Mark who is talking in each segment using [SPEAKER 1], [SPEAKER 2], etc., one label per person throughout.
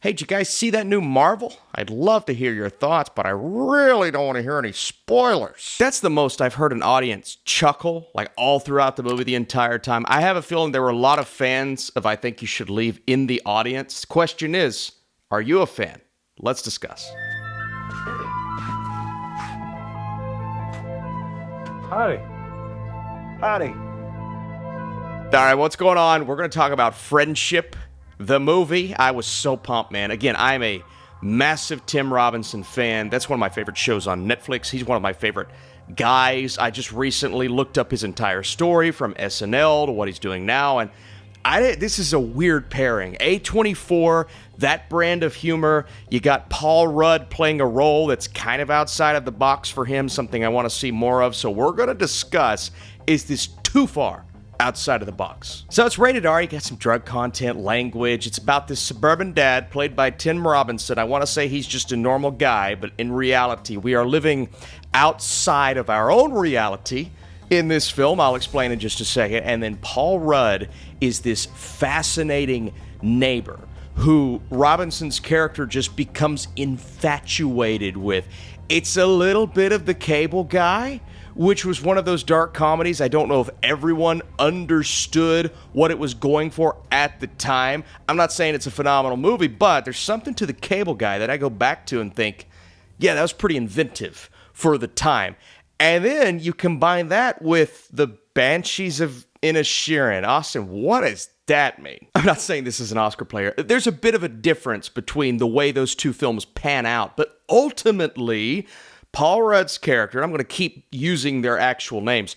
[SPEAKER 1] Hey, did you guys see that new Marvel? I'd love to hear your thoughts, but I really don't want to hear any spoilers. That's the most I've heard an audience chuckle, like all throughout the movie the entire time. I have a feeling there were a lot of fans of I Think You Should Leave in the audience. Question is, are you a fan? Let's discuss.
[SPEAKER 2] Howdy.
[SPEAKER 1] Howdy. All right, what's going on? We're going to talk about Friendship, the movie. I was so pumped, man. Again, I'm a massive Tim Robinson fan. That's one of my favorite shows on Netflix. He's one of my favorite guys. I just recently looked up his entire story from SNL to what he's doing now, and this is a weird pairing. A24, that brand of humor. You got Paul Rudd playing a role that's kind of outside of the box for him, something I want to see more of. So we're going to discuss, is this too far outside of the box? So it's rated R. You got some drug content, language. It's about this suburban dad played by Tim Robinson. I want to say he's just a normal guy, but in reality, we are living outside of our own reality in this film. I'll explain in just a second. And then Paul Rudd is this fascinating neighbor who Robinson's character just becomes infatuated with. It's a little bit of The Cable Guy, which was one of those dark comedies. I don't know if everyone understood what it was going for at the time. I'm not saying it's a phenomenal movie, but there's something to The Cable Guy that I go back to and think, yeah, that was pretty inventive for the time. And then you combine that with the Banshees of Inisherin. Austin, what does that mean? I'm not saying this is an Oscar player. There's a bit of a difference between the way those two films pan out, but ultimately, Paul Rudd's character, I'm going to keep using their actual names,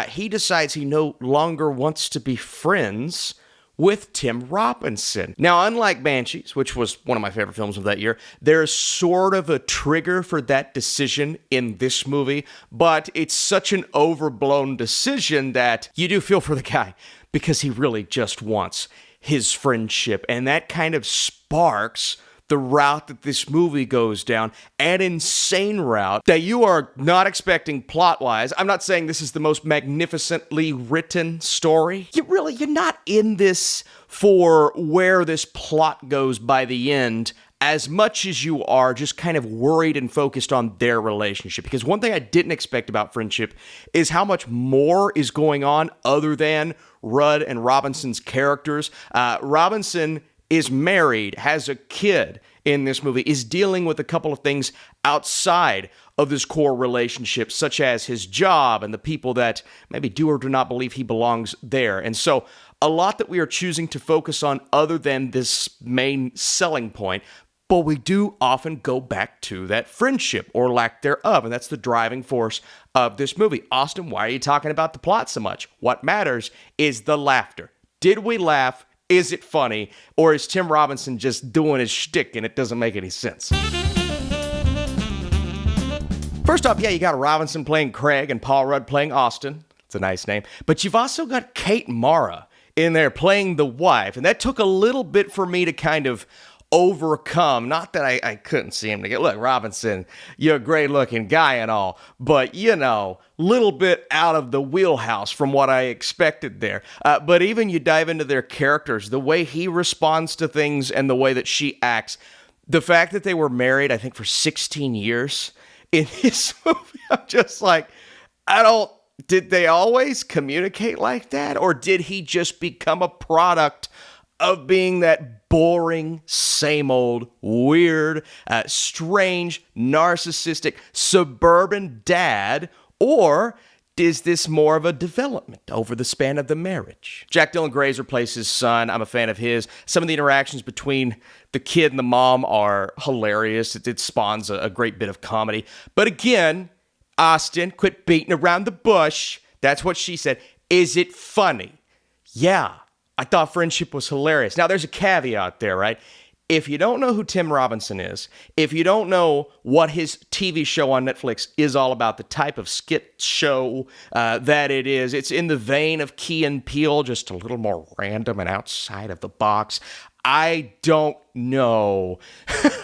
[SPEAKER 1] he decides he no longer wants to be friends with Tim Robinson. Now, unlike Banshees, which was one of my favorite films of that year, there's sort of a trigger for that decision in this movie, but it's such an overblown decision that you do feel for the guy because he really just wants his friendship, and that kind of sparks the route that this movie goes down, an insane route that you are not expecting plot-wise. I'm not saying this is the most magnificently written story. You're not in this for where this plot goes by the end as much as you are just kind of worried and focused on their relationship. Because one thing I didn't expect about Friendship is how much more is going on other than Rudd and Robinson's characters. Robinson is married, has a kid in this movie, is dealing with a couple of things outside of this core relationship, such as his job and the people that maybe do or do not believe he belongs there. And so a lot that we are choosing to focus on other than this main selling point, but we do often go back to that friendship or lack thereof, and that's the driving force of this movie. Austin, why are you talking about the plot so much? What matters is the laughter. Did we laugh? Is it funny? Or is Tim Robinson just doing his shtick and it doesn't make any sense? First off, yeah, you got Robinson playing Craig and Paul Rudd playing Austin. It's a nice name. But you've also got Kate Mara in there playing the wife. And that took a little bit for me to kind of overcome. Not that I couldn't see him to get, look, Robinson, you're a great looking guy and all, but little bit out of the wheelhouse from what I expected there. But even you dive into their characters, the way he responds to things and the way that she acts, the fact that they were married, I think for 16 years in this movie, I'm just like, did they always communicate like that? Or did he just become a product of being that boring, same old, weird, strange, narcissistic, suburban dad? Or is this more of a development over the span of the marriage? Jack Dylan Grazer plays his son. I'm a fan of his. Some of the interactions between the kid and the mom are hilarious. It spawns a great bit of comedy. But again, Austin, quit beating around the bush. That's what she said. Is it funny? Yeah. I thought Friendship was hilarious. Now, there's a caveat there, right? If you don't know who Tim Robinson is, if you don't know what his TV show on Netflix is all about, the type of skit show that it is, it's in the vein of Key and Peele, just a little more random and outside of the box. I don't know.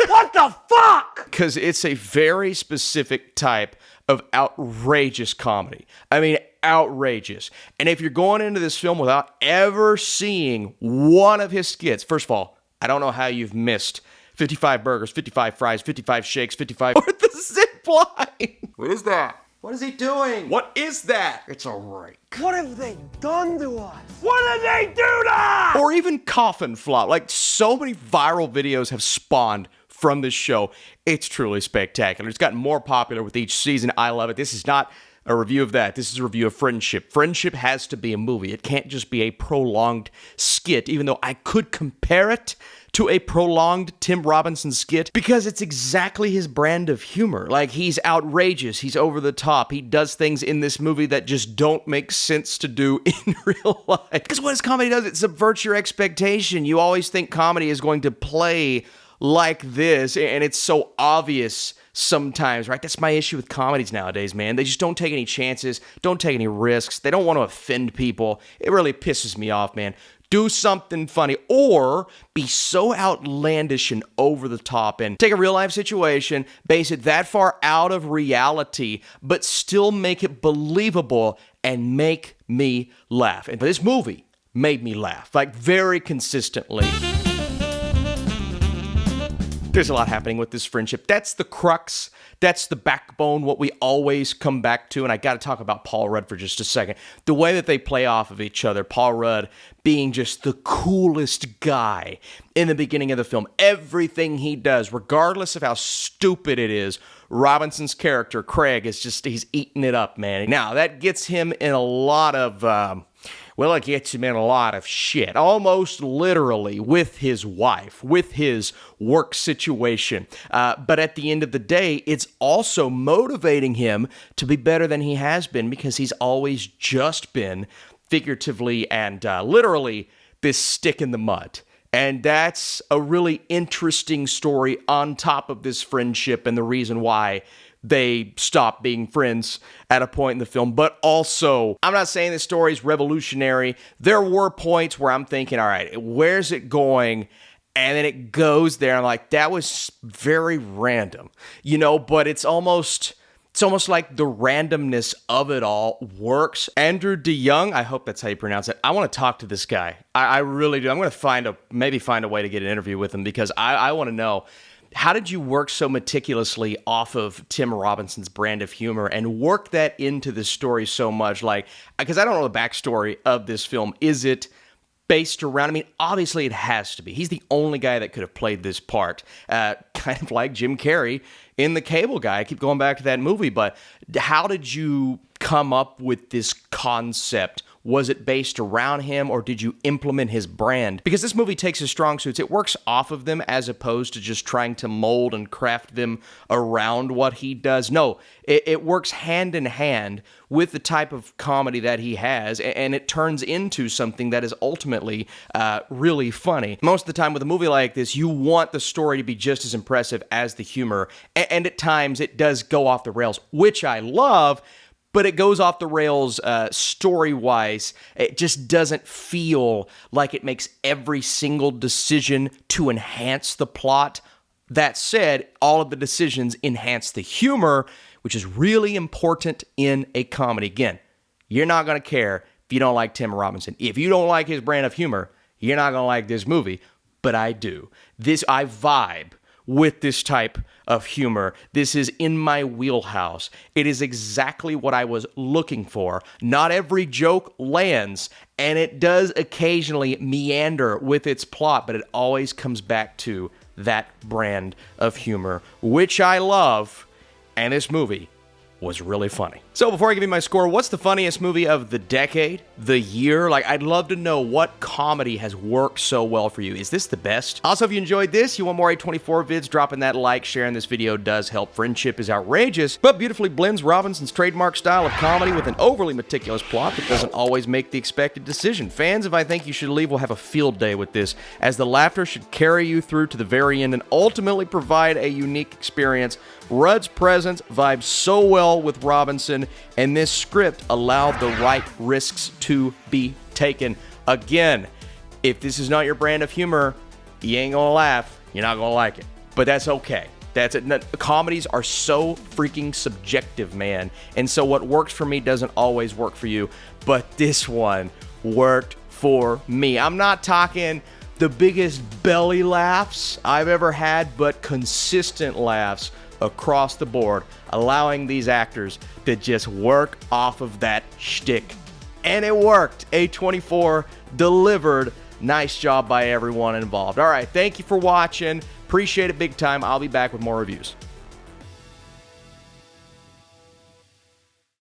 [SPEAKER 2] What the fuck?
[SPEAKER 1] Because it's a very specific type of outrageous comedy. I mean, outrageous. And if you're going into this film without ever seeing one of his skits, first of all, I don't know how you've missed 55 burgers, 55 fries, 55 shakes, 55 or the zip line.
[SPEAKER 3] What is that? What is he doing?
[SPEAKER 1] What is that? It's a rake.
[SPEAKER 2] What have they done to us? What did they do to us?
[SPEAKER 1] Or even coffin flop. Like, so many viral videos have spawned from this show. It's truly spectacular. It's gotten more popular with each season. I love it. This is not a review of that. This is a review of Friendship. Friendship has to be a movie. It can't just be a prolonged skit, even though I could compare it to a prolonged Tim Robinson skit because it's exactly his brand of humor. Like, he's outrageous, he's over the top, he does things in this movie that just don't make sense to do in real life. Because what his comedy does, it subverts your expectation. You always think comedy is going to play like this, and it's so obvious sometimes, right? That's my issue with comedies nowadays, man. They just don't take any chances, don't take any risks, they don't want to offend people. It really pisses me off, man. Do something funny, or be so outlandish and over the top and take a real life situation, base it that far out of reality, but still make it believable and make me laugh. And this movie made me laugh, like, very consistently. There's a lot happening with this friendship. That's the crux. That's the backbone, what we always come back to. And I got to talk about Paul Rudd for just a second. The way that they play off of each other, Paul Rudd being just the coolest guy in the beginning of the film. Everything he does, regardless of how stupid it is, Robinson's character, Craig, is just, he's eating it up, man. Now, that gets him in a lot of... it gets him in a lot of shit, almost literally with his wife, with his work situation. But at the end of the day, it's also motivating him to be better than he has been because he's always just been, figuratively and literally, this stick in the mud. And that's a really interesting story on top of this friendship and the reason why they stop being friends at a point in the film. But also, I'm not saying this story is revolutionary. There were points where I'm thinking, all right, where's it going? And then it goes there. I'm like, that was very random, but it's almost like the randomness of it all works. Andrew DeYoung, I hope that's how you pronounce it. I want to talk to this guy. I really do. I'm going to maybe find a way to get an interview with him because I want to know, how did you work so meticulously off of Tim Robinson's brand of humor and work that into the story so much? Like, because I don't know the backstory of this film. Is it based around, obviously it has to be. He's the only guy that could have played this part, kind of like Jim Carrey in The Cable Guy. I keep going back to that movie, but how did you come up with this concept? Was it based around him, or did you implement his brand? Because this movie takes his strong suits. It works off of them as opposed to just trying to mold and craft them around what he does. No, it works hand in hand with the type of comedy that he has, and it turns into something that is ultimately really funny. Most of the time with a movie like this, you want the story to be just as impressive as the humor, and at times it does go off the rails, which I love. But it goes off the rails story-wise. It just doesn't feel like it makes every single decision to enhance the plot. That said, all of the decisions enhance the humor, which is really important in a comedy. Again, you're not going to care if you don't like Tim Robinson. If you don't like his brand of humor, you're not going to like this movie. But I do. I vibe with this type of humor. This is in my wheelhouse. It is exactly what I was looking for. Not every joke lands, and it does occasionally meander with its plot, but it always comes back to that brand of humor, which I love, and this movie was really funny. So before I give you my score, what's the funniest movie of the decade, the year? Like, I'd love to know what comedy has worked so well for you. Is this the best? Also, if you enjoyed this, you want more A24 vids, dropping that like, sharing this video does help. Friendship is outrageous, but beautifully blends Robinson's trademark style of comedy with an overly meticulous plot that doesn't always make the expected decision. Fans of I Think You Should Leave will have a field day with this, as the laughter should carry you through to the very end and ultimately provide a unique experience. Rudd's presence vibes so well with Robinson, and this script allowed the right risks to be taken. Again, if this is not your brand of humor, you ain't gonna laugh, you're not gonna like it. But that's okay. That's it. Comedies are so freaking subjective, man. And so what works for me doesn't always work for you. But this one worked for me. I'm not talking the biggest belly laughs I've ever had, but consistent laughs across the board, allowing these actors to just work off of that shtick. And it worked. A24 delivered. Nice job by everyone involved. All right, thank you for watching. Appreciate it big time. I'll be back with more reviews.